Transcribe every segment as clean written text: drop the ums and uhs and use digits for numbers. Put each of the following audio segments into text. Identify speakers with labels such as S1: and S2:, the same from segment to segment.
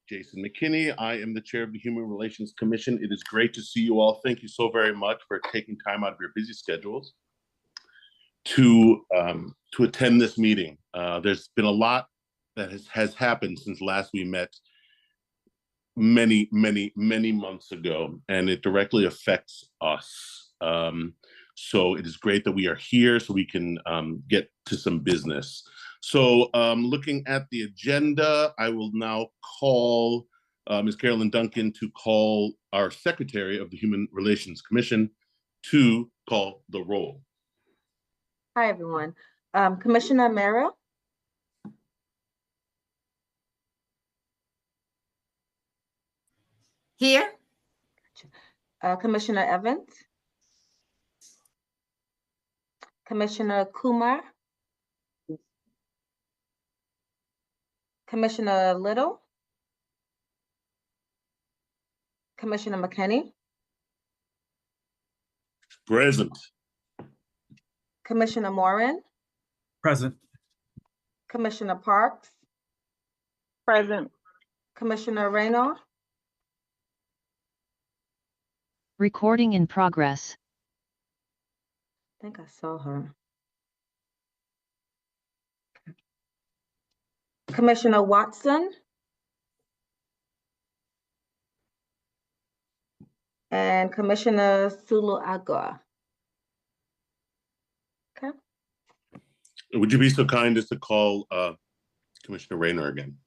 S1: Jason McKinney. I am the chair of the Human Relations Commission. It is great to see you all. Thank you so very much for taking time out of your busy schedules to attend this meeting. There's been a lot that has happened since last we met many months ago, and it directly affects us. So it is great that we are here so we can get to some business. So looking at the agenda, I will now call Ms. Carolyn Duncan to call our Secretary of the Human Relations Commission to call the roll.
S2: Hi, everyone. Commissioner Mera?
S3: Here.
S2: Commissioner Evans? Commissioner Kumar? Commissioner Little? Commissioner McKinney?
S1: Present.
S2: Commissioner Moran?
S4: Present.
S2: Commissioner Parks?
S5: Present.
S2: Commissioner Raynaud?
S6: Recording in progress.
S2: I think I saw her. Commissioner Watson? And Commissioner Sulu Agua. Okay.
S1: Would you be so kind as to call Commissioner Raynaud again?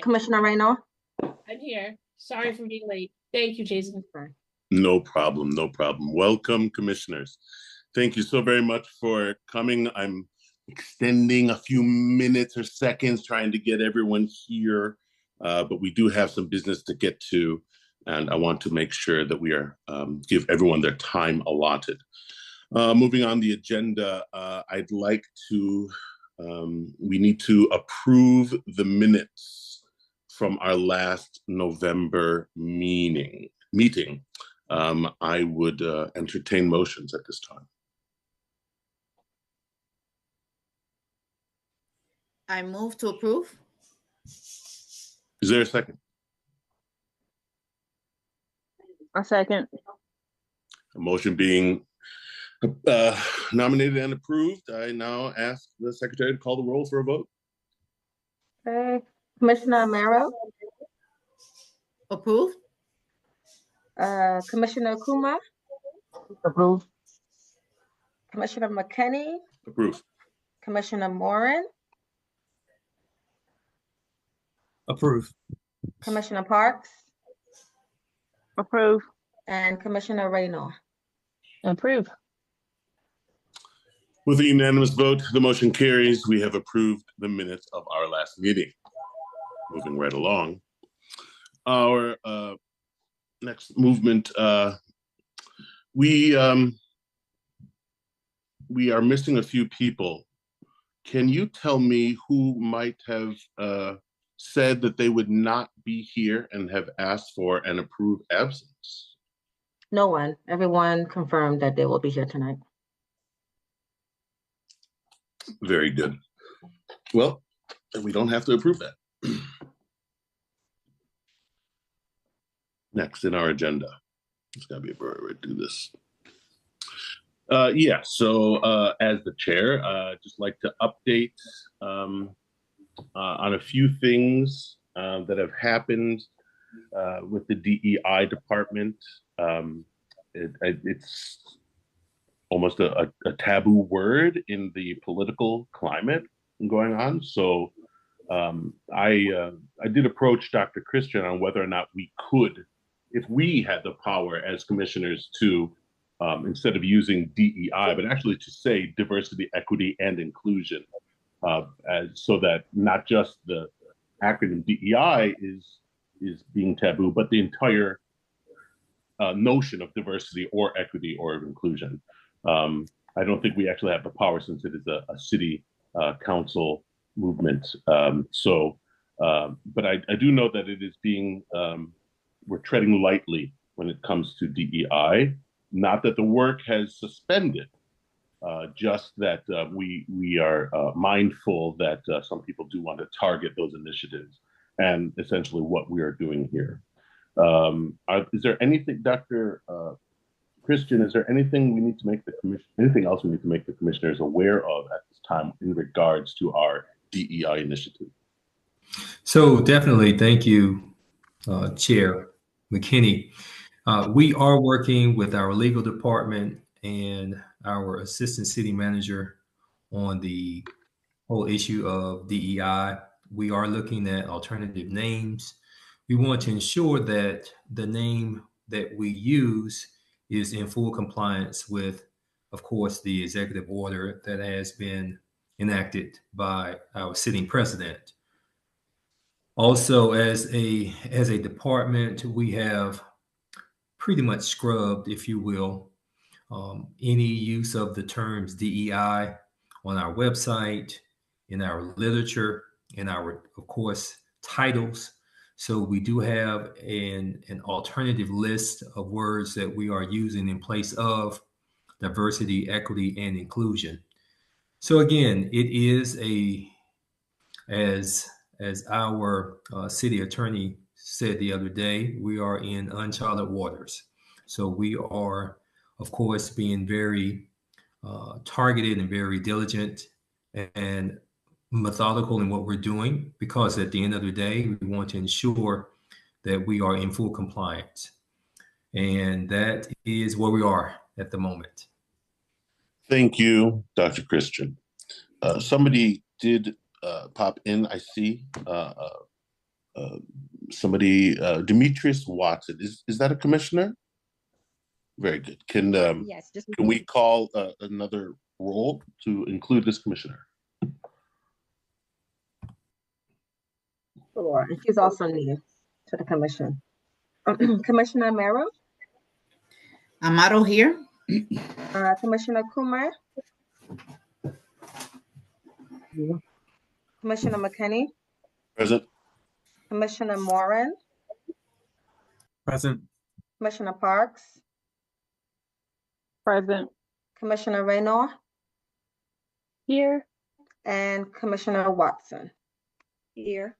S2: Commissioner Raynaud?
S5: I'm here. Sorry for being late. Thank you, Jason.
S1: No problem, no problem. Welcome, commissioners. Thank you so very much for coming. I'm extending a few minutes or seconds trying to get everyone here, but we do have some business to get to, and I want to make sure that we are give everyone their time allotted. Moving on the agenda, I'd like to, we need to approve the minutes from our last November meeting. I would entertain motions at this time.
S3: I move to approve.
S1: Is there a second?
S5: A second.
S1: A motion being nominated and approved, I now ask the secretary to call the roll for a vote.
S2: Okay. Commissioner Amaro?
S3: Approve.
S2: Commissioner Kumar?
S5: Approve.
S2: Commissioner McKinney?
S1: Approve.
S2: Commissioner Moran?
S4: Approve.
S2: Commissioner Parks?
S5: Approve.
S2: And Commissioner Raynaud?
S5: Approve.
S1: With a unanimous vote, the motion carries. We have approved the minutes of our last meeting. Moving right along. Our next movement, we are missing a few people. Can you tell me who might have said that they would not be here and have asked for an approved absence?
S2: No one. Everyone confirmed that they will be here tonight.
S1: Very good. Well, we don't have to approve that. Next in our agenda. It's gotta be a better way to do this. So as the chair, just like to update on a few things that have happened with the DEI department. It's almost a taboo word in the political climate going on. So I did approach Dr. Christian on whether or not we could, if we had the power as commissioners to, instead of using DEI, but actually to say diversity, equity, and inclusion, so that not just the acronym DEI is being taboo, but the entire notion of diversity or equity or of inclusion. I don't think we actually have the power since it is a city council movement. But I do know that it is being, we're treading lightly when it comes to DEI. Not that the work has suspended, just that we are mindful that some people do want to target those initiatives. and essentially what we are doing here. Is there anything, Dr. Christian, is there anything we need to make the commission, anything else we need to make the commissioners aware of at this time in regards to our DEI initiative?
S7: So definitely, thank you, Chair McKinney. We are working with our legal department and our assistant city manager on the whole issue of DEI. We are looking at alternative names. We want to ensure that the name that we use is in full compliance with, of course, the executive order that has been enacted by our sitting president. Also, as a department, we have pretty much scrubbed, if you will, any use of the terms DEI on our website, in our literature, in our, of course, titles. So we do have an alternative list of words that we are using in place of diversity, equity, and inclusion. So again, it is as our city attorney said the other day, we are in uncharted waters. So we are, of course, being very targeted and very diligent and methodical in what we're doing, because at the end of the day, we want to ensure that we are in full compliance. And that is where we are at the moment.
S1: Thank you, Dr. Christian. Somebody did pop in, I see. Somebody, Demetrius Watson, is that a commissioner? Very good.
S8: Yes,
S1: can we call another roll to include this commissioner?
S2: Sure, and she's also new to the commission. Commissioner Mero,
S3: Amaro here.
S2: Commissioner Kumar, Commissioner McKinney,
S1: Present.
S2: Commissioner Moran,
S4: Present.
S2: Commissioner Parks,
S8: present.
S2: Commissioner Raynor,
S8: Here.
S2: and Commissioner Watson.
S8: Here.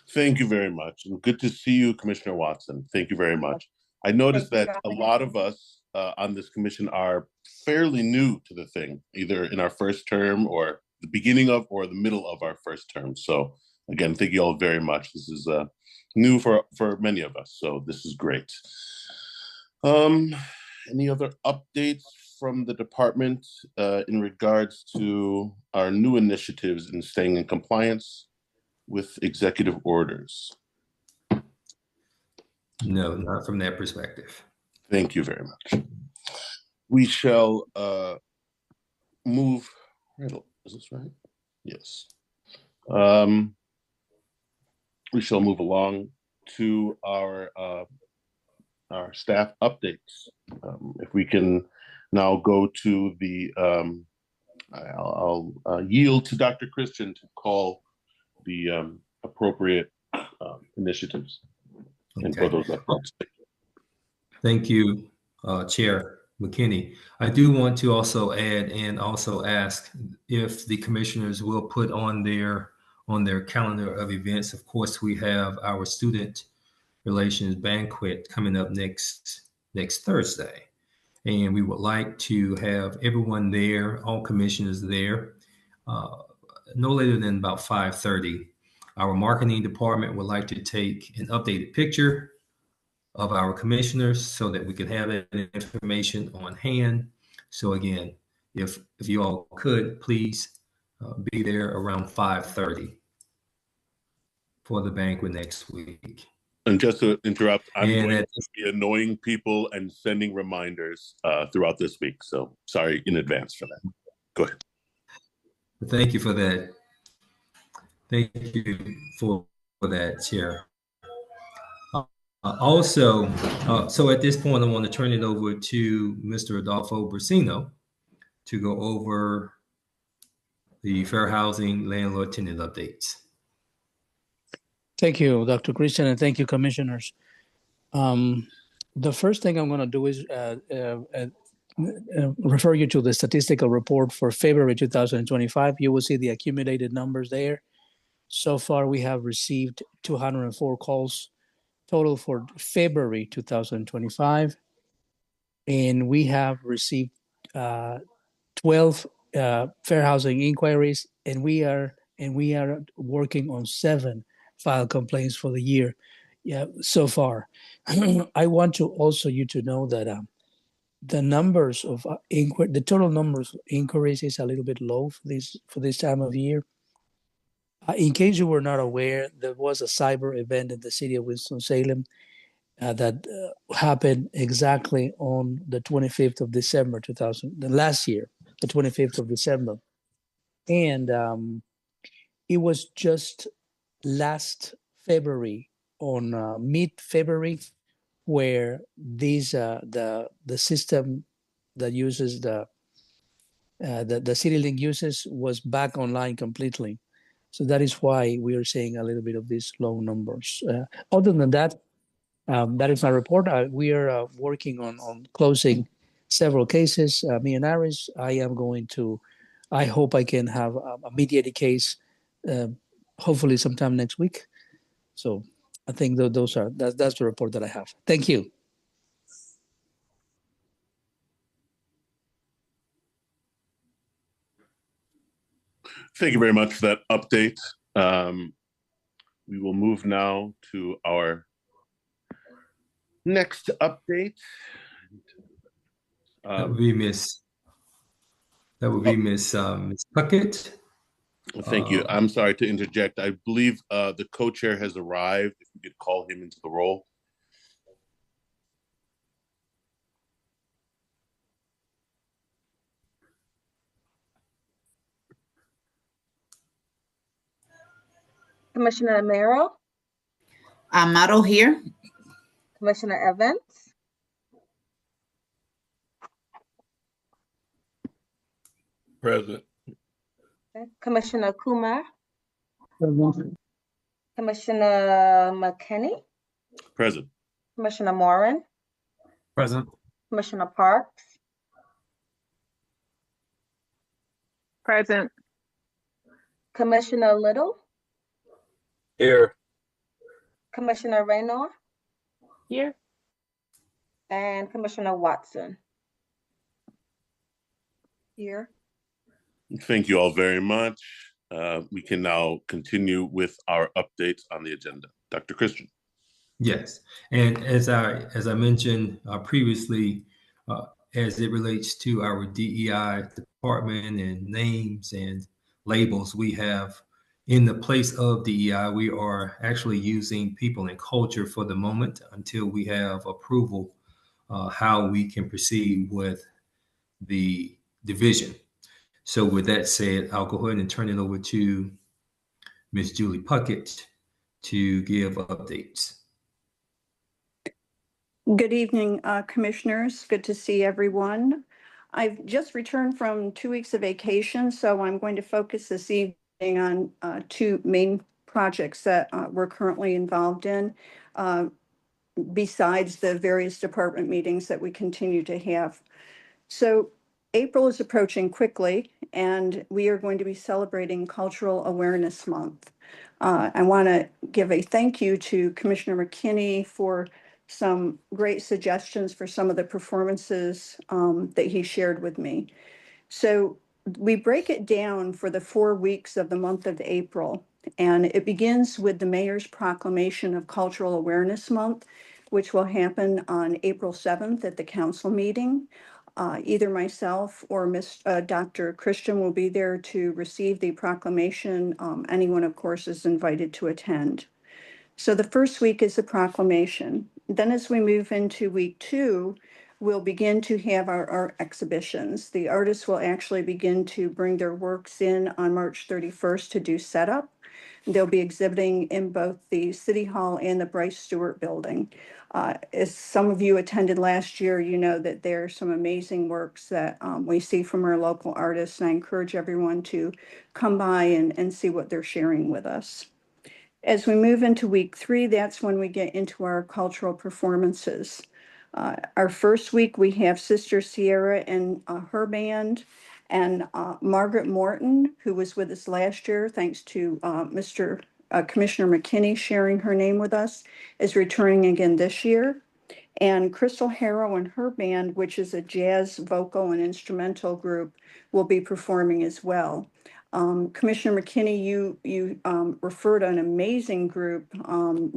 S1: Thank you very much. And good to see you, Commissioner Watson. Thank you very much. I noticed
S2: Thank
S1: that
S2: you.
S1: a lot of us on this commission are fairly new to the thing, either in our first term or the beginning of or the middle of our first term. So again, thank you all very much. This is new for many of us, so this is great. Any other updates from the department in regards to our new initiatives in staying in compliance with executive orders?
S7: No, not from that perspective.
S1: Thank you very much. We shall move. Is this right? Yes. We shall move along to our staff updates. If we can now go to the, I'll yield to Dr. Christian to call the appropriate initiatives and for those updates.
S7: Thank you, Chair McKinney. I do want to also add and also ask if the commissioners will put on their calendar of events. Of course, we have our student relations banquet coming up next Thursday, and we would like to have everyone there, all commissioners there, no later than about 5:30. Our marketing department would like to take an updated picture of our commissioners so that we can have that information on hand. So again, if you all could, please be there around 5:30 for the banquet next week.
S1: And just to interrupt, I'm
S7: And
S1: going to be annoying people and sending reminders throughout this week. So sorry in advance for that. Go ahead.
S7: Thank you for that. Thank you for that, Chair. Also, so at this point, I want to turn it over to Mr. Adolfo Brasino to go over the fair housing landlord tenant updates.
S9: Thank you, Dr. Christian, and thank you, commissioners. The first thing I'm going to do is refer you to the statistical report for February 2025. You will see the accumulated numbers there. So far, we have received 204 calls total for February 2025, and we have received 12 fair housing inquiries, and we are working on 7 file complaints for the year. Yeah, so far. I want to also you to know that the numbers of the total numbers of inquiries is a little bit low for this time of year. In case you were not aware, there was a cyber event in the city of Winston-Salem that happened exactly on the 25th of December, last year, the 25th of December. And it was just last February, on mid-February, where these the system that uses the CityLink uses was back online completely. So that is why we are seeing a little bit of these low numbers. Other than that, that is my report. We are working on closing several cases. Me and Aris, I hope I can have a mediated case, hopefully sometime next week. So I think that's the report that I have. Thank you.
S1: Thank you very much for that update. We will move now to our next update.
S7: That would be Miss Puckett.
S1: Thank you. I'm sorry to interject. I believe the co-chair has arrived. If we could call him into the role.
S2: Commissioner Amaro,
S3: Amado here.
S2: Commissioner Evans,
S1: Present.
S2: okay, Commissioner Kumar, Commissioner McKinney,
S1: Present.
S2: Commissioner Moran,
S4: Present.
S2: Commissioner Parks,
S8: Present.
S2: Commissioner Little,
S4: Here.
S2: Commissioner Raynor,
S8: Here.
S2: and Commissioner Watson. Here.
S1: Thank you all very much. We can now continue with our updates on the agenda. Dr. Christian.
S7: Yes, and as I mentioned previously, as it relates to our DEI department and names and labels, we have in the place of DEI, we are actually using people and culture for the moment until we have approval how we can proceed with the division. So with that said, I'll go ahead and turn it over to Ms. Julie Puckett to give updates.
S10: Good evening, commissioners. Good to see everyone. I've just returned from 2 weeks of vacation, so I'm going to focus this evening on 2 main projects that we're currently involved in, besides the various department meetings that we continue to have. So April is approaching quickly, and we are going to be celebrating Cultural Awareness Month. I want to give a thank you to Commissioner McKinney for some great suggestions for some of the performances that he shared with me. So we break it down for the 4 weeks of the month of April, and it begins with the Mayor's proclamation of Cultural Awareness Month, which will happen on April 7th at the council meeting. Either myself or Dr. Christian will be there to receive the proclamation. Anyone, of course, is invited to attend. So the first week is the proclamation. Then as we move into week 2, we'll begin to have our art exhibitions. The artists will actually begin to bring their works in on March 31st to do setup. They'll be exhibiting in both the City Hall and the Bryce Stewart Building. As some of you attended last year, you know that there are some amazing works that we see from our local artists, and I encourage everyone to come by and see what they're sharing with us. As we move into week 3, that's when we get into our cultural performances. Our first week, we have Sister Sierra and her band, And Margaret Morton, who was with us last year, thanks to Commissioner McKinney sharing her name with us, is returning again this year. And Crystal Harrow and her band, which is a jazz vocal and instrumental group, will be performing as well. Commissioner McKinney, you referred an amazing group,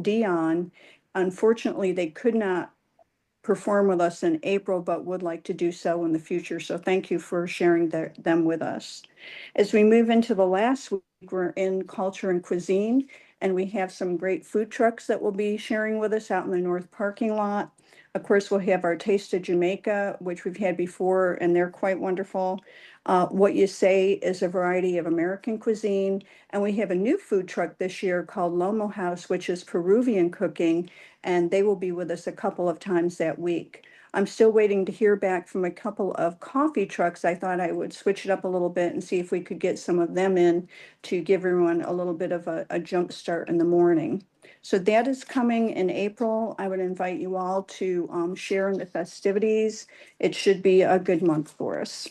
S10: Dion. Unfortunately, they could not perform with us in April, but would like to do so in the future. So thank you for sharing them with us. As we move into the last week, we're in culture and cuisine, and we have some great food trucks that will be sharing with us out in the north parking lot. Of course, we'll have our Taste of Jamaica, which we've had before, and they're quite wonderful. What You Say is a variety of American cuisine. And we have a new food truck this year called Lomo House, which is Peruvian cooking, and they will be with us a couple of times that week. I'm still waiting to hear back from a couple of coffee trucks. I thought I would switch it up a little bit and see if we could get some of them in to give everyone a little bit of a jump start in the morning. So that is coming in April. I would invite you all to share in the festivities. It should be a good month for us.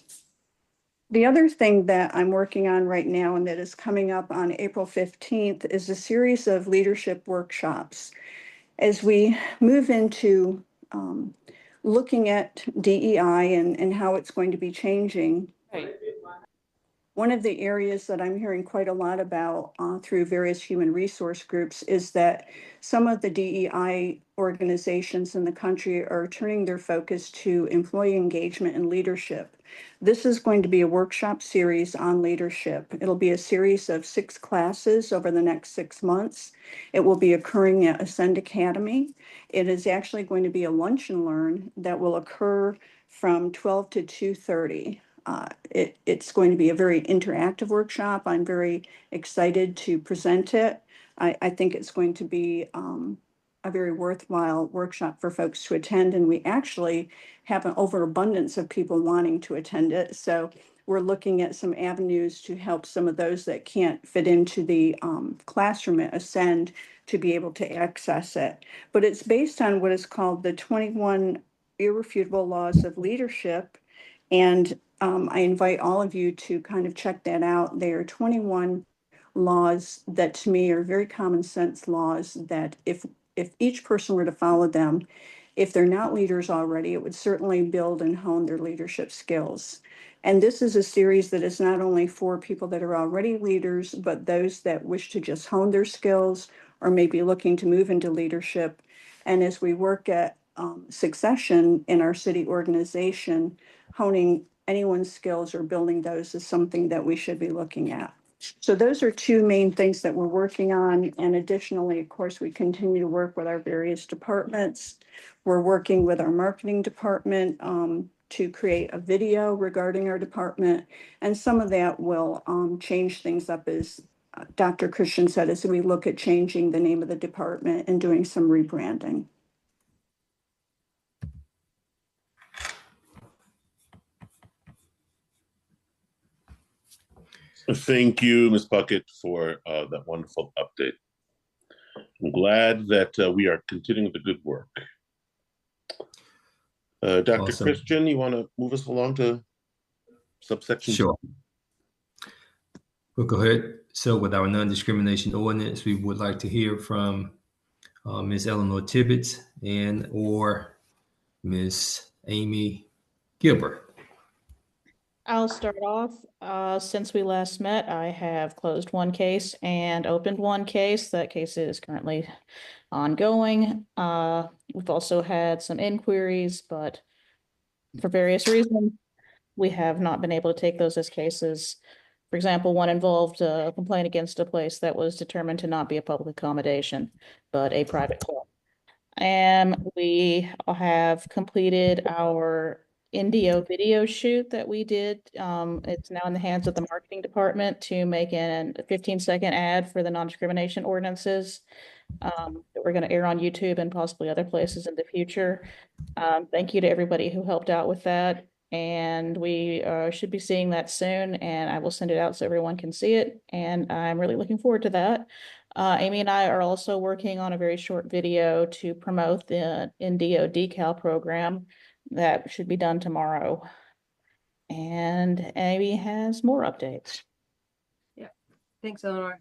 S10: The other thing that I'm working on right now and that is coming up on April 15th is a series of leadership workshops. As we move into looking at DEI and how it's going to be changing, one of the areas that I'm hearing quite a lot about through various human resource groups is that some of the DEI organizations in the country are turning their focus to employee engagement and leadership. This is going to be a workshop series on leadership. It'll be a series of 6 classes over the next 6 months. It will be occurring at Ascend Academy. It is actually going to be a lunch and learn that will occur from 12 to 2:30. It's going to be a very interactive workshop. I'm very excited to present it. I think it's going to be a very worthwhile workshop for folks to attend. And we actually have an overabundance of people wanting to attend it. So we're looking at some avenues to help some of those that can't fit into the classroom at Ascend to be able to access it. But it's based on what is called the 21 Irrefutable Laws of Leadership. And I invite all of you to kind of check that out. There are 21 laws that to me are very common sense laws that if each person were to follow them, if they're not leaders already, it would certainly build and hone their leadership skills. And this is a series that is not only for people that are already leaders, but those that wish to just hone their skills or maybe looking to move into leadership. And as we work at succession in our city organization, honing anyone's skills or building those is something that we should be looking at. So those are 2 main things that we're working on. And additionally, of course, we continue to work with our various departments. We're working with our marketing department to create a video regarding our department. And some of that will change things up, as Dr. Christian said, as we look at changing the name of the department and doing some rebranding.
S1: Thank you, Ms. Puckett, for that wonderful update. I'm glad that we are continuing the good work. Dr.
S7: Awesome.
S1: Christian, you want to move us along to subsection?
S7: Sure. We'll go ahead. So with our non-discrimination ordinance, we would like to hear from Ms. Eleanor Tibbetts and or Ms. Amy Gilbert.
S11: I'll start off. Since we last met, I have closed 1 case and opened 1 case. That case is currently ongoing. We've also had some inquiries, but for various reasons, we have not been able to take those as cases. For example, one involved a complaint against a place that was determined to not be a public accommodation, but a private club. And we have completed our Indio video shoot that we did. It's now in the hands of the marketing department to make a 15-second ad for the non-discrimination ordinances that we're going to air on YouTube and possibly other places in the future. Thank you to everybody who helped out with that. And we should be seeing that soon, and I will send it out so everyone can see it. And I'm really looking forward to that. Amy and I are also working on a very short video to promote the Indio decal program that should be done tomorrow. And Amy has more updates.
S12: Thanks, Eleanor.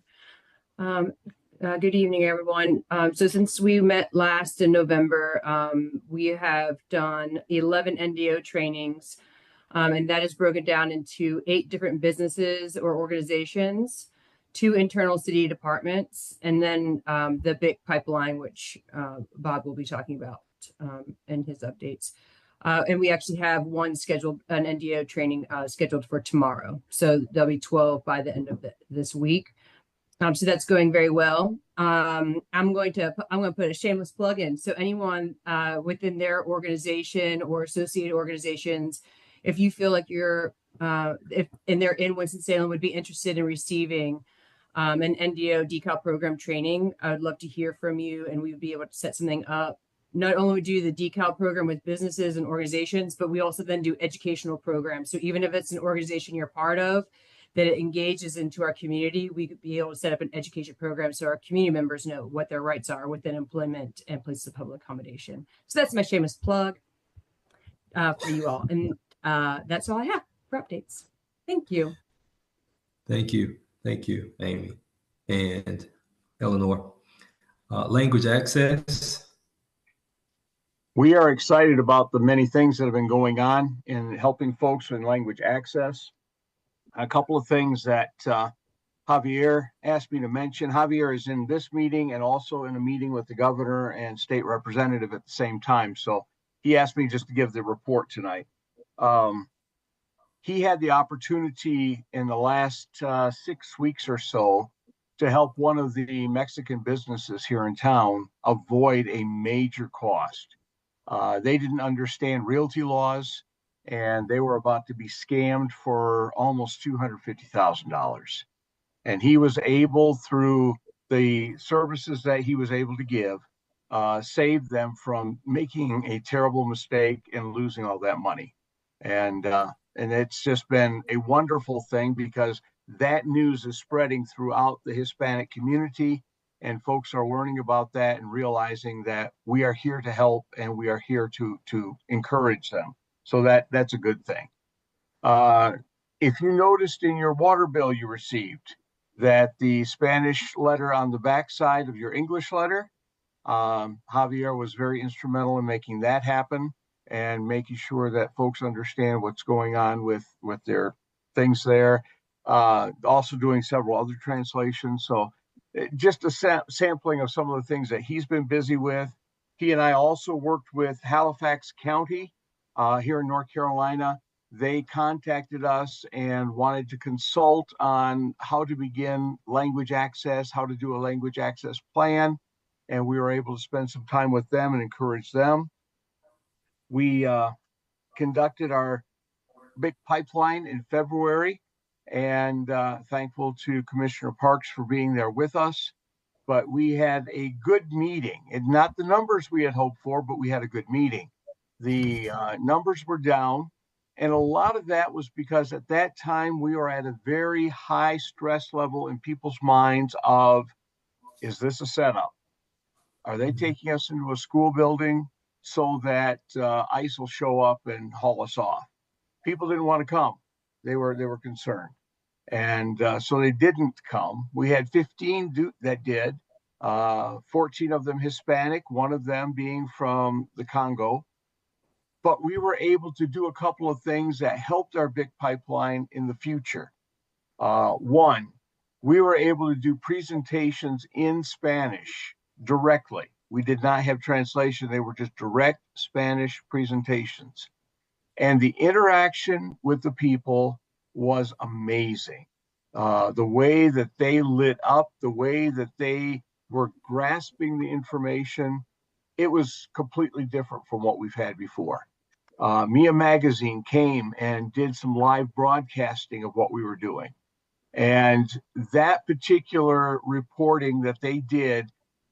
S12: Good evening, everyone. So since we met last in November, we have done 11 NDO trainings, and that is broken down into 8 different businesses or organizations, 2 internal city departments, and then the big pipeline, which Bob will be talking about in his updates. And we actually have an NDO training scheduled for tomorrow. So there'll be 12 by the end of this week. So that's going very well. I'm going to put a shameless plug in. So anyone within their organization or associated organizations, if you feel like they're in Winston-Salem, would be interested in receiving an NDO decal program training, I would love to hear from you, and we would be able to set something up. Not only do the decal program with businesses and organizations, but we also then do educational programs. So even if it's an organization you're part of that it engages into our community, we could be able to set up an education program so our community members know what their rights are within employment and places of public accommodation. So that's my shameless plug for you all. And that's all I have for updates. Thank you.
S7: Thank you. Thank you, Amy and Eleanor. Language access.
S13: We are excited about the many things that have been going on in helping folks in language access. A couple of things that Javier asked me to mention. Javier is in this meeting and also in a meeting with the governor and state representative at the same time. So he asked me just to give the report tonight. He had the opportunity in the last 6 weeks or so to help one of the Mexican businesses here in town avoid a major cost. They didn't understand realty laws, and they were about to be scammed for almost $250,000. And he was able, through the services that he was able to give, save them from making a terrible mistake and losing all that money. And it's just been a wonderful thing, because that news is spreading throughout the Hispanic community, and folks are learning about that and realizing that we are here to help and we are here to encourage them. So that's a good thing. If you noticed in your water bill you received that the Spanish letter on the back side of your English letter, Javier was very instrumental in making that happen and making sure that folks understand what's going on with their things there. Also doing several other translations. So just a sampling of some of the things that he's been busy with. He and I also worked with Halifax County here in North Carolina. They contacted us and wanted to consult on how to begin language access, how to do a language access plan. And we were able to spend some time with them and encourage them. We conducted our big pipeline in February, and thankful to Commissioner Parks for being there with us. But we had a good meeting, and not the numbers we had hoped for, but we had a good meeting. The numbers were down, and a lot of that was because at that time we were at a very high stress level in people's minds of, is this a setup? Are they taking us into a school building so that ICE will show up and haul us off? People didn't want to come. They were concerned. And so they didn't come. We had 15 that did, 14 of them Hispanic, one of them being from the Congo. But we were able to do a couple of things that helped our big pipeline in the future. One, we were able to do presentations in Spanish directly. We did not have translation. They were just direct Spanish presentations. And the interaction with the people was amazing. The way that they lit up, the way that they were grasping the information, it was completely different from what we've had before. Mia Magazine came and did some live broadcasting of what we were doing. And that particular reporting that they did,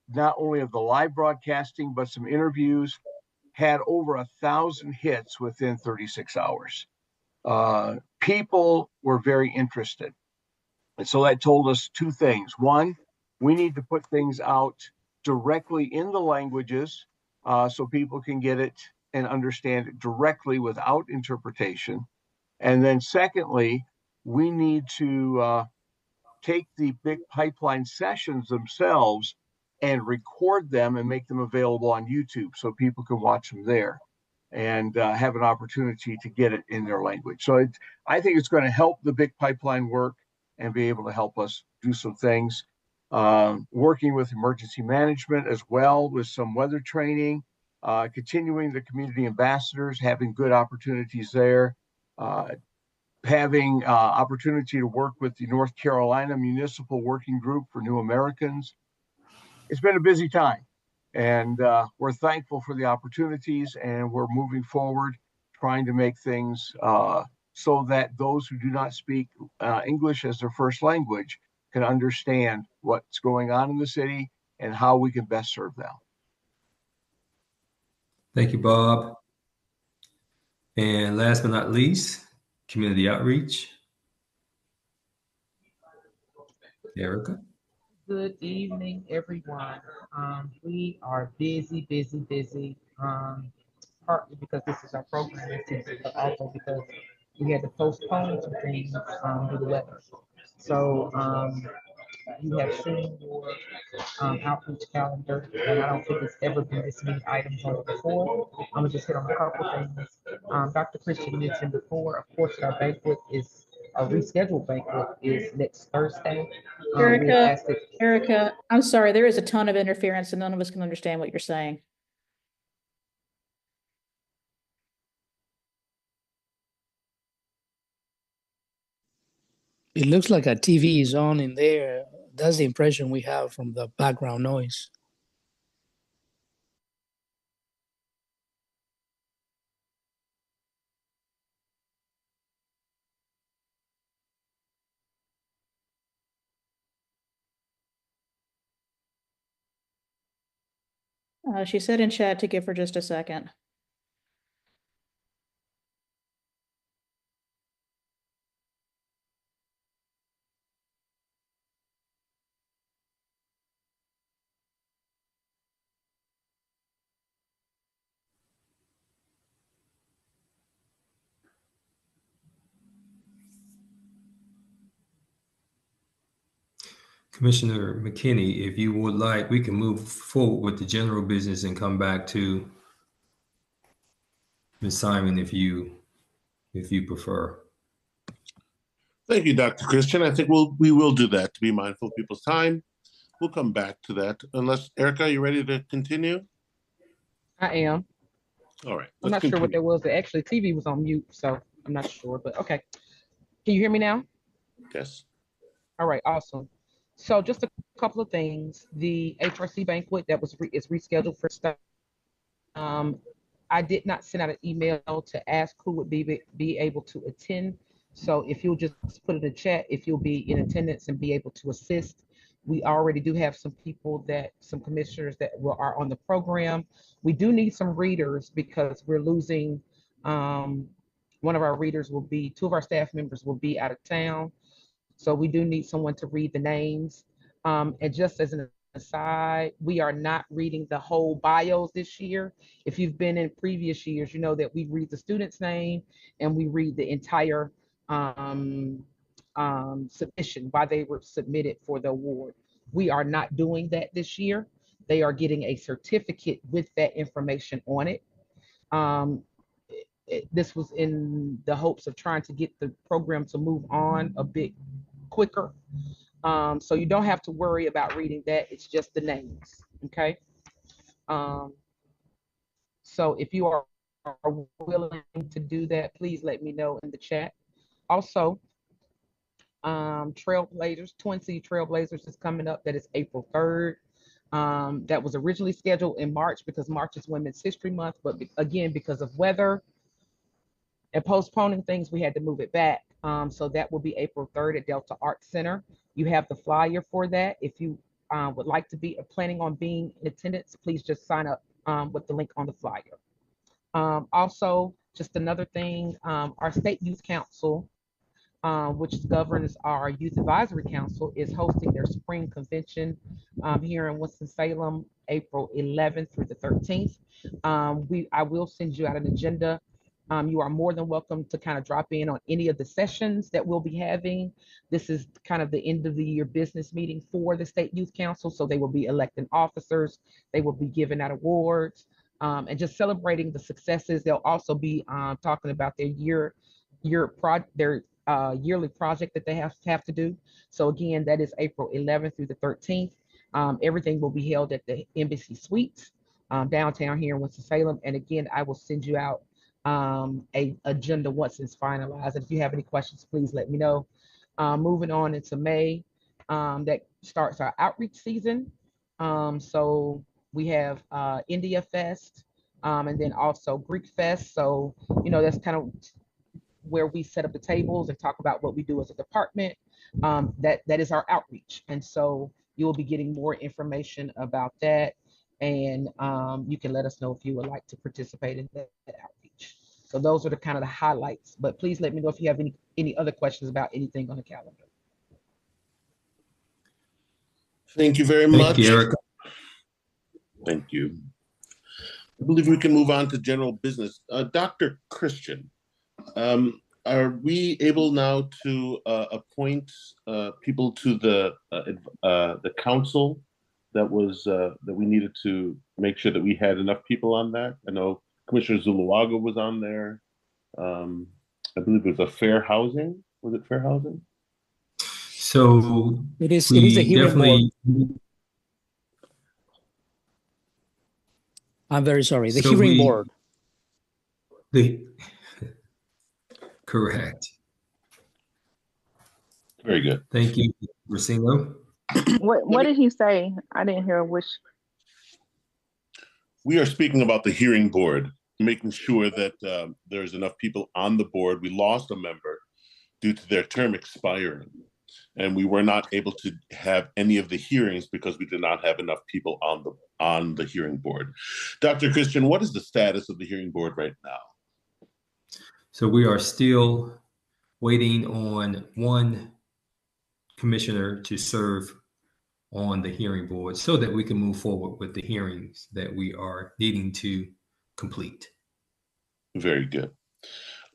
S13: not only of the live broadcasting, but some interviews, had over 1,000 hits within 36 hours. People were very interested. And so that told us two things. One, we need to put things out directly in the languages so people can get it and understand it directly without interpretation. And then secondly, we need to take the big pipeline sessions themselves and record them and make them available on YouTube so people can watch them there and have an opportunity to get it in their language. So I think it's going to help the big pipeline work and be able to help us do some things. Working with emergency management as well with some weather training, continuing the community ambassadors, having good opportunities there, having opportunity to work with the North Carolina Municipal Working Group for New Americans. It's been a busy time, and we're thankful for the opportunities, and we're moving forward, trying to make things so that those who do not speak English as their first language can understand what's going on in the city and how we can best serve them.
S7: Thank you, Bob. And last but not least, community outreach. Erica.
S14: Good evening, everyone. We are busy, partly because this is our programming season, but also because we had to postpone some things due to weather. So you have seen your outreach calendar, and I don't think it's ever been this many items on it before. I'm gonna just hit on a couple things. Dr. Christian mentioned before, of course, our rescheduled banquet is next Thursday.
S11: Erica, I'm sorry, there is a ton of interference and none of us can understand what you're saying.
S9: It looks like a TV is on in there. That's the impression we have from the background noise.
S11: She said in chat to give her just a second.
S7: Commissioner McKinney, if you would like, we can move forward with the general business and come back to Ms. Simon if you prefer.
S1: Thank you, Dr. Christian. I think we will do that to be mindful of people's time. We'll come back to that. Unless, Erica, are you ready to continue?
S14: I am.
S1: All right.
S14: I'm not sure what that was. Actually, TV was on mute, so I'm not sure, but okay. Can you hear me now?
S1: Yes.
S14: All right, awesome. So just a couple of things. The HRC banquet that is rescheduled for stuff. I did not send out an email to ask who would be able to attend. So if you'll just put it in the chat, if you'll be in attendance and be able to assist. We already do have some commissioners that are on the program. We do need some readers because we're losing, one of our readers two of our staff members will be out of town. So we do need someone to read the names. And just as an aside, we are not reading the whole bios this year. If you've been in previous years, you know that we read the student's name and we read the entire submission, why they were submitted for the award. We are not doing that this year. They are getting a certificate with that information on it. This was in the hopes of trying to get the program to move on a bit quicker. So you don't have to worry about reading that. It's just the names, okay? So if you are willing to do that, please let me know in the chat. Also, Trailblazers, Twin City Trailblazers is coming up. That is April 3rd. That was originally scheduled in March because March is Women's History Month, but again, because of weather and postponing things, we had to move it back. So that will be April 3rd at Delta Arts Center. You have the flyer for that. If you would like to be planning on being in attendance, please just sign up with the link on the flyer. Also, just another thing, our State Youth Council, which governs our Youth Advisory Council, is hosting their spring convention here in Winston-Salem, April 11th through the 13th. I will send you out an agenda You are more than welcome to kind of drop in on any of the sessions that we'll be having. This is kind of the end of the year business meeting for the State Youth Council. So they will be electing officers. They will be giving out awards and just celebrating the successes. They'll also be talking about their yearly project that they have to do. So again, that is April 11th through the 13th. Everything will be held at the Embassy Suites downtown here in Winston-Salem. And again, I will send you out a agenda once it's finalized. And if you have any questions, please let me know. Moving on into May, that starts our outreach season. So we have India Fest and then also Greek Fest. So, that's kind of where we set up the tables and talk about what we do as a department. That is our outreach. And so you will be getting more information about that. And you can let us know if you would like to participate in that outreach. So those are the kind of the highlights, but please let me know if you have any other questions about anything on the calendar.
S1: Thank you very much.
S7: Thank you, Erica.
S1: Thank you. I believe we can move on to general business. Dr. Christian, are we able now to appoint people to the council that we needed to make sure that we had enough people on that? I know Commissioner Zuluaga was on there. I believe it was fair housing. Was it fair housing?
S7: So
S9: it is a hearing board. I'm very sorry. The hearing board.
S7: Correct.
S1: Very good.
S7: Thank you, Racino.
S8: What did he say? I didn't hear which.
S1: We are speaking about the hearing board, making sure that there's enough people on the board. We lost a member due to their term expiring, and we were not able to have any of the hearings because we did not have enough people on the hearing board. Dr. Christian, what is the status of the hearing board right now?
S7: So we are still waiting on one commissioner to serve on the hearing board so that we can move forward with the hearings that we are needing to complete.
S1: Very good.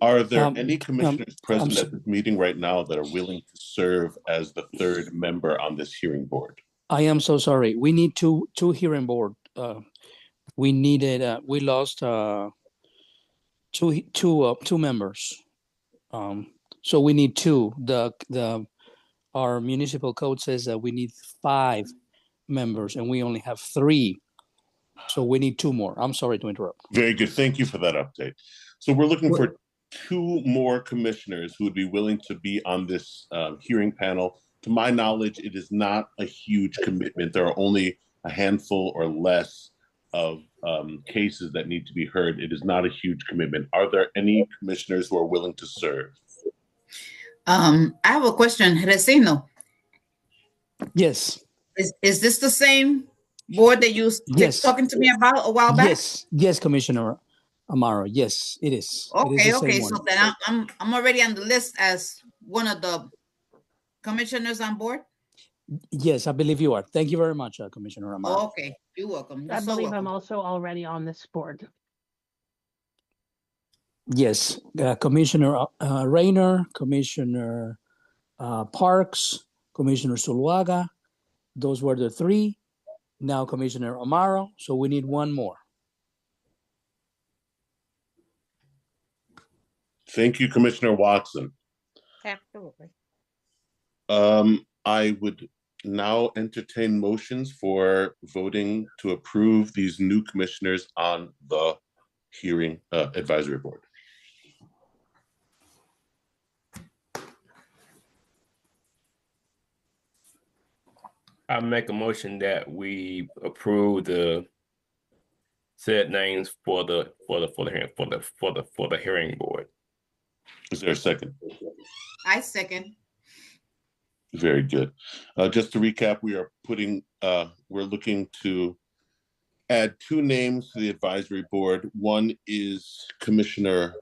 S1: Are there any commissioners present at this meeting right now that are willing to serve as the third member on this hearing board?
S9: I am so sorry. We need two hearing board. We lost two members. So we need two. Our municipal code says that we need 5 members and we only have 3. So we need 2 more. I'm sorry to interrupt.
S1: Very good. Thank you for that update. So we're looking for 2 more commissioners who would be willing to be on this hearing panel. To my knowledge, it is not a huge commitment. There are only a handful or less of cases that need to be heard. It is not a huge commitment. Are there any commissioners who are willing to serve?
S3: I have a question, Resino.
S9: Yes.
S3: Is this the same board that you were talking to me about a while back?
S9: Yes, Commissioner Amaro. Yes, it is.
S3: Okay, so then I'm already on the list as one of the commissioners on board.
S9: Yes, I believe you are. Thank you very much, Commissioner Amaro.
S3: Okay, you're welcome.
S5: I believe I'm also already on this board.
S9: Yes, Commissioner Rayner, Commissioner Parks, Commissioner Zuluaga. Those were the 3. Now Commissioner Amaro. So we need 1 more.
S1: Thank you, Commissioner Watson.
S5: Absolutely.
S1: I would now entertain motions for voting to approve these new commissioners on the hearing advisory board.
S15: I make a motion that we approve the said names for the hearing board.
S1: Is there a second?
S3: I second.
S1: Very good. Just to recap, we're looking to add 2 names to the advisory board. One is Commissioner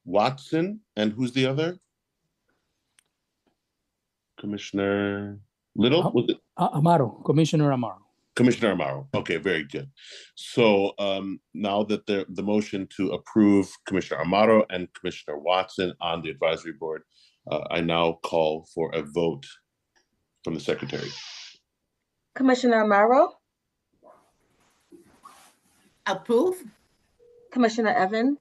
S1: Watson, and who's the other? Commissioner Little? Was it?
S9: Amaro, Commissioner Amaro.
S1: Commissioner Amaro. Okay, very good. So now that the motion to approve Commissioner Amaro and Commissioner Watson on the advisory board, I now call for a vote from the secretary.
S2: Commissioner Amaro,
S3: Approve.
S2: Commissioner Evans,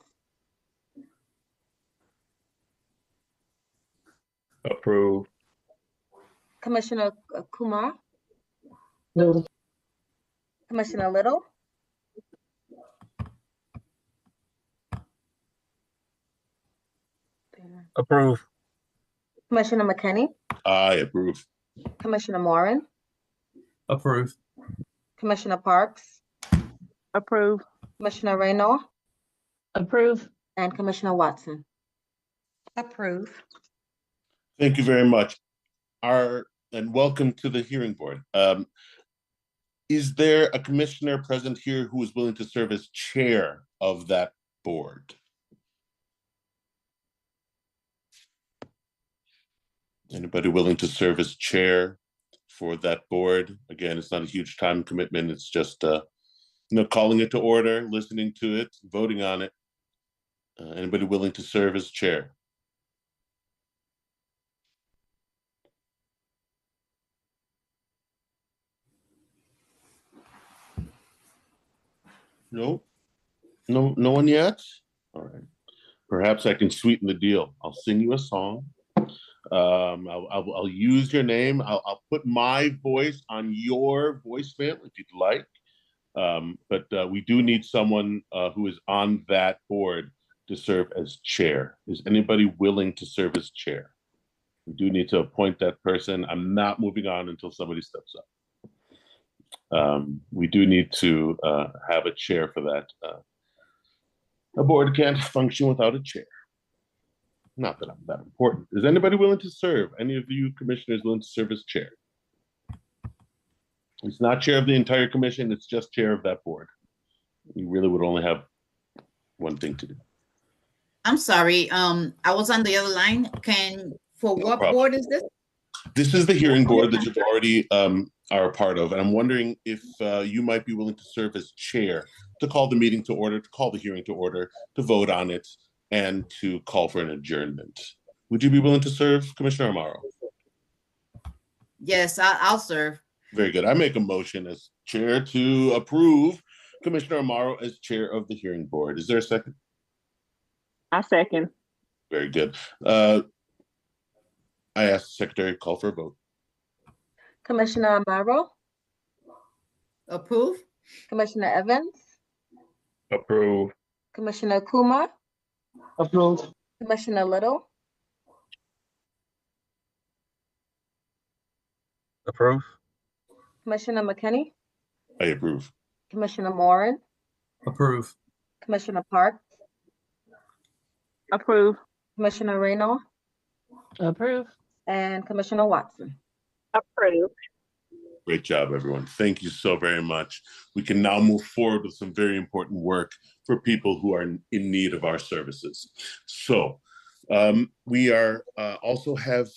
S15: Approve.
S2: Commissioner Kumar,
S5: No.
S2: Commissioner Little,
S4: Approve.
S2: Commissioner McKinney,
S1: I approve.
S2: Commissioner Moran,
S4: Approve.
S2: Commissioner Parks,
S8: Approve.
S2: Commissioner Raynaud,
S5: Approve.
S2: and Commissioner Watson.
S10: Approve.
S1: Thank you very much. And welcome to the hearing board. Is there a commissioner present here who is willing to serve as chair of that board? Anybody willing to serve as chair for that board? Again, it's not a huge time commitment. It's just calling it to order, listening to it, voting on it. Anybody willing to serve as chair? No, no one yet. All right. Perhaps I can sweeten the deal. I'll sing you a song. I'll use your name. I'll put my voice on your voicemail if you'd like. But we do need someone who is on that board to serve as chair. Is anybody willing to serve as chair? We do need to appoint that person. I'm not moving on until somebody steps up. We do need to have a chair for that. A board can't function without a chair. Not that I'm that important. Is anybody willing to serve? Any of you commissioners willing to serve as chair? It's not chair of the entire commission, it's just chair of that board. You really would only have one thing to do.
S3: I'm sorry. I was on the other line. For
S1: No
S3: what
S1: problem.
S3: board is this?
S1: This is the hearing board that you've already are a part of. And I'm wondering if you might be willing to serve as chair to call the meeting to order, to call the hearing to order, to vote on it, and to call for an adjournment. Would you be willing to serve, Commissioner Amaro?
S3: Yes, I'll serve.
S1: Very good. I make a motion as chair to approve Commissioner Amaro as chair of the hearing board. Is there a second?
S8: I second.
S1: Very good. I ask the secretary to call for a vote.
S2: Commissioner Amaro,
S3: Approve.
S2: Commissioner Evans,
S15: Approve.
S2: Commissioner Kumar,
S5: Approve.
S2: Commissioner Little,
S4: Approve.
S2: Commissioner McKinney,
S1: I approve.
S2: Commissioner Moran,
S4: Approve.
S2: Commissioner Parks,
S8: Approve.
S2: Commissioner Raynaud,
S5: Approve.
S2: and Commissioner Watson.
S8: Approve.
S1: Great job, everyone. Thank you so very much. We can now move forward with some very important work for people who are in need of our services. So we are also have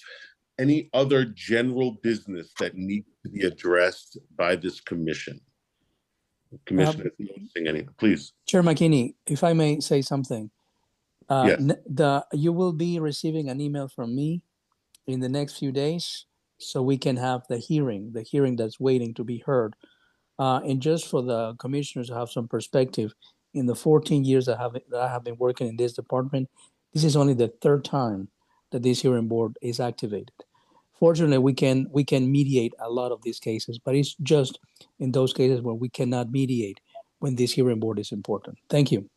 S1: any other general business that needs to be addressed by this commission. Commissioner, please.
S9: Chair McKinney, if I may say something.
S1: Yes.
S9: You will be receiving an email from me in the next few days so we can have the hearing that's waiting to be heard. And just for the commissioners to have some perspective, in the 14 years that I have been working in this department, this is only the third time that this hearing board is activated. Fortunately, we can mediate a lot of these cases, but it's just in those cases where we cannot mediate when this hearing board is important. Thank you.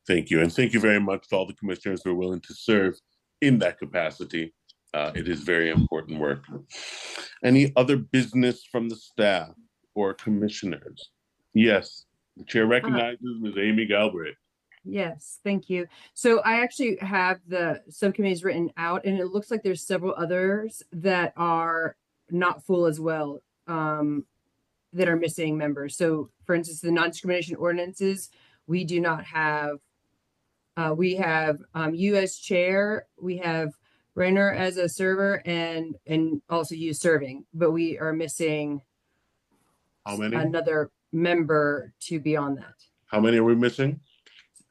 S1: Thank you. And thank you very much to all the commissioners who are willing to serve in that capacity. It is very important work. Any other business from the staff or commissioners? Yes, the chair recognizes Ms. Amy Galbraith.
S12: Yes, thank you. So I actually have the subcommittees written out, and it looks like there's several others that are not full as well, that are missing members. So for instance, the non-discrimination ordinances, we do not have, we have you as chair, we have Rainer as a server, and also you serving, but we are missing
S1: How many?
S12: another member to be on that.
S1: How many are we missing?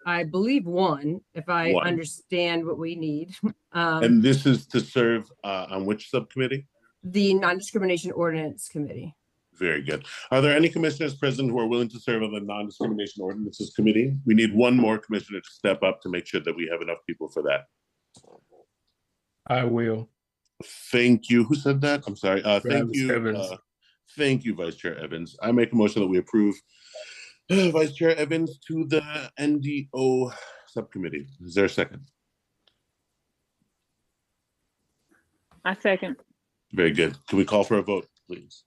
S12: I believe one, if I
S1: One.
S12: understand what we need.
S1: And this is to serve on which subcommittee?
S12: The Non-Discrimination Ordinance Committee.
S1: Very good. Are there any commissioners present who are willing to serve on the Non-Discrimination Ordinances Committee? We need one more commissioner to step up to make sure that we have enough people for that.
S15: I will.
S1: Thank you. Who said that? I'm sorry. Thank
S15: Travis
S1: you.
S15: Evans.
S1: Thank you, Vice Chair Evans. I make a motion that we approve Vice Chair Evans to the NDO subcommittee. Is there a second?
S8: I second.
S1: Very good. Can we call for a vote, please?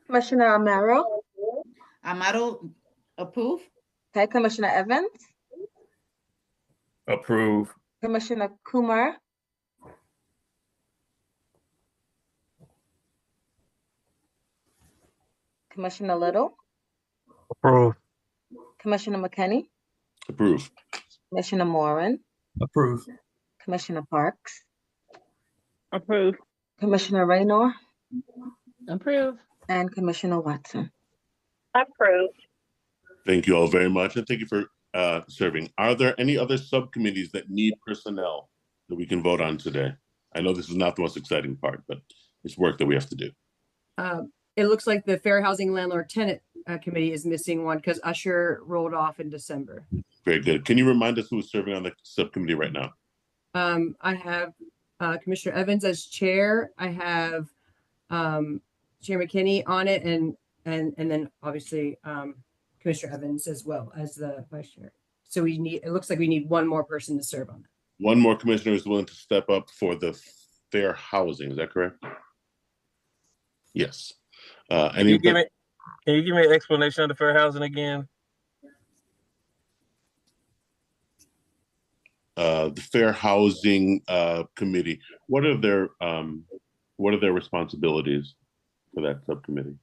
S2: Commissioner Amaro.
S3: Amaro, approve.
S2: Okay, Commissioner Evans.
S15: Approve.
S2: Commissioner Kumar. Commissioner Little.
S4: Approve.
S2: Commissioner McKinney.
S1: Approve.
S2: Commissioner Moran.
S4: Approve.
S2: Commissioner Parks.
S8: Approve.
S2: Commissioner Raynor.
S5: Approve.
S2: And Commissioner Watson.
S8: Approve.
S1: Thank you all very much, and thank you for serving. Are there any other subcommittees that need personnel that we can vote on today? I know this is not the most exciting part, but it's work that we have to do.
S12: It looks like the Fair Housing Landlord Tenant Committee is missing one because Usher rolled off in December.
S1: Very good. Can you remind us who is serving on the subcommittee right now?
S12: I have Commissioner Evans as chair. I have Chair McKinney on it, and then obviously Commissioner Evans as well as the vice chair. So it looks like we need one more person to serve on it.
S1: One more commissioner is willing to step up for the fair housing. Is that correct? Yes.
S4: Can you give me an explanation of the fair housing again?
S1: The Fair Housing Committee. What are their responsibilities for that subcommittee?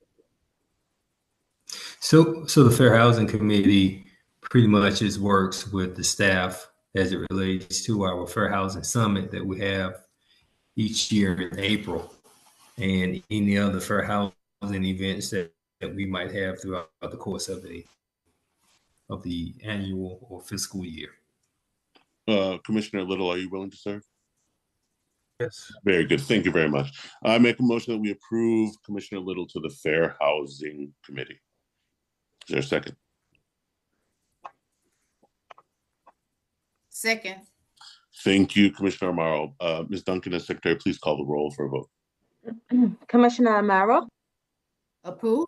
S7: So the Fair Housing Committee pretty much just works with the staff as it relates to our Fair Housing Summit that we have each year in April, and any other fair housing events that we might have throughout the course of the annual or fiscal year.
S1: Commissioner Little, are you willing to serve?
S4: Yes.
S1: Very good. Thank you very much. I make a motion that we approve Commissioner Little to the Fair Housing Committee. Is there a second?
S3: Second.
S1: Thank you, Commissioner Amaro. Ms. Duncan, as secretary, please call the roll for a vote.
S2: Commissioner Amaro.
S3: Approve.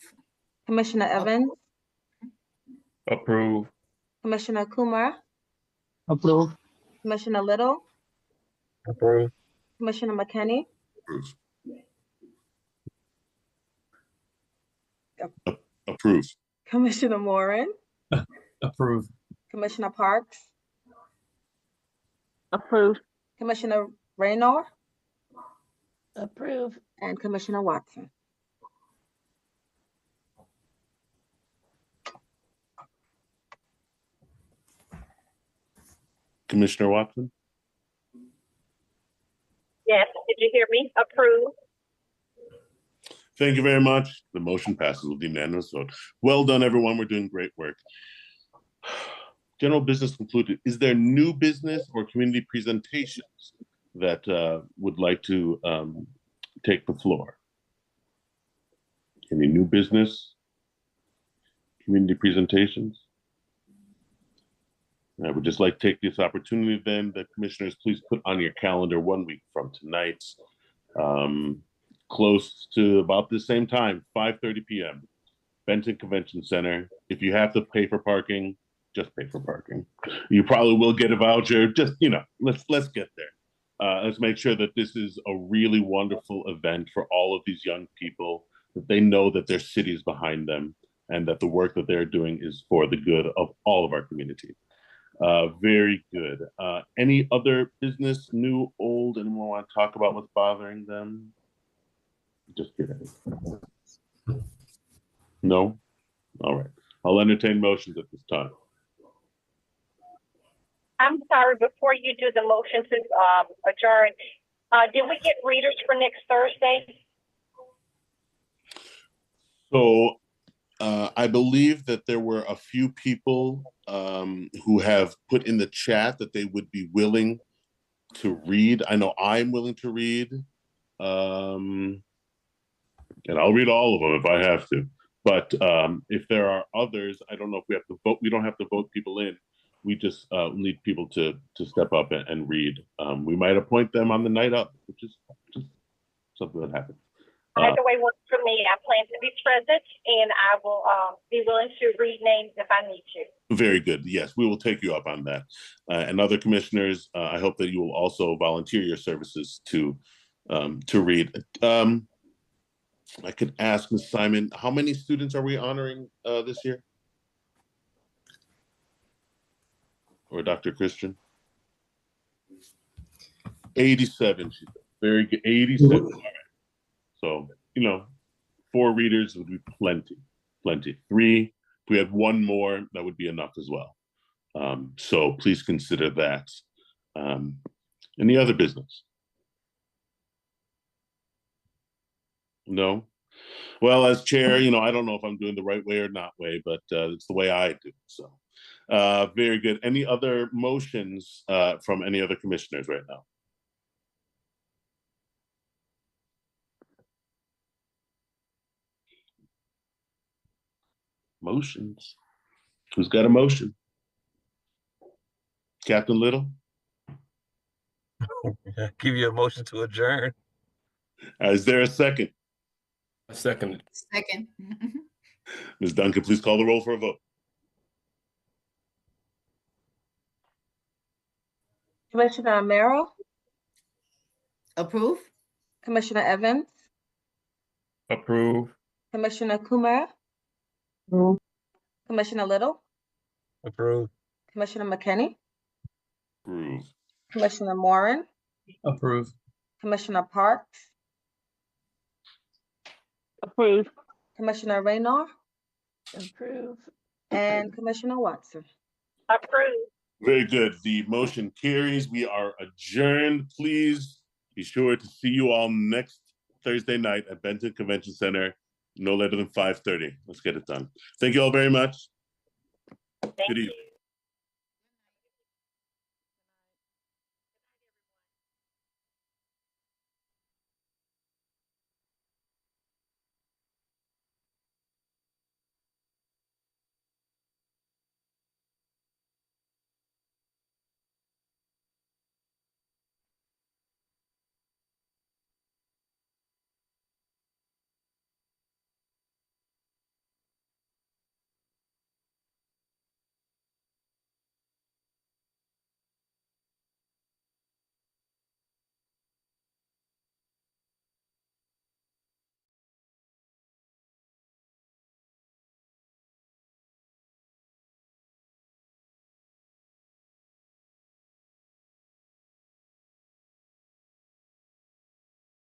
S2: Commissioner Evans.
S15: Approve.
S2: Commissioner Kumar.
S9: Approve.
S2: Commissioner Little.
S4: Approve.
S2: Commissioner McKinney.
S1: Approve. Approve.
S2: Commissioner Moran.
S4: Approve.
S2: Commissioner Parks.
S8: Approve.
S2: Commissioner Raynor.
S5: Approve.
S2: And Commissioner Watson.
S1: Commissioner Watson?
S8: Yes. Did you hear me? Approve.
S1: Thank you very much. The motion passes with unanimous vote. Well done, everyone. We're doing great work. General business concluded. Is there new business or community presentations that would like to take the floor? Any new business? Community presentations? I would just like to take this opportunity then that commissioners please put on your calendar 1 week from tonight, close to about the same time, 5:30 p.m. Benton Convention Center. If you have to pay for parking, just pay for parking. You probably will get a voucher. Just, let's get there. Let's make sure that this is a really wonderful event for all of these young people, that they know that their city is behind them and that the work that they're doing is for the good of all of our community. Very good. Any other business, new, old, anyone want to talk about what's bothering them? Just kidding. No? All right. I'll entertain motions at this time.
S8: I'm sorry, before you do the motion to adjourn, did we get readers for next Thursday?
S1: So I believe that there were a few people who have put in the chat that they would be willing to read. I know I'm willing to read. And I'll read all of them if I have to. But if there are others, I don't know if we have to vote. We don't have to vote people in. We just need people to step up and read. We might appoint them on the night up, which is just something that happens.
S8: Either way works for me. I plan to be present, and I will be willing to read names if I need to.
S1: Very good. Yes, we will take you up on that. And other commissioners, I hope that you will also volunteer your services to read. I could ask Ms. Simon, how many students are we honoring this year? Or Dr. Christian? 87. She said. Very good. 87. All right. So, 4 readers would be plenty. 3. If we had 1 more, that would be enough as well. So please consider that. Any other business? No? Well, as chair, I don't know if I'm doing the right way or not way, but it's the way I do. So very good. Any other motions from any other commissioners right now? Motions. Who's got a motion? Captain Little?
S4: Give you a motion to adjourn.
S1: Is there a second?
S15: A second.
S3: Second.
S1: Ms. Duncan, please call the roll for a vote.
S2: Commissioner Amero,
S3: Approve.
S2: Commissioner Evans,
S15: Approve.
S2: Commissioner Kumar, Commissioner Little,
S4: Approve.
S2: Commissioner McKinney,
S1: Approve.
S2: Commissioner Moran,
S4: Approve.
S2: Commissioner Parks,
S8: Approve.
S2: Commissioner Raynor,
S8: Approve.
S2: and Commissioner Watson.
S8: Approve.
S1: Very good. The motion carries. We are adjourned. Please be sure to see you all next Thursday night at Benton Convention Center, no later than 5:30. Let's get it done. Thank you all very much.
S8: Thank
S1: Good
S8: you.
S1: evening.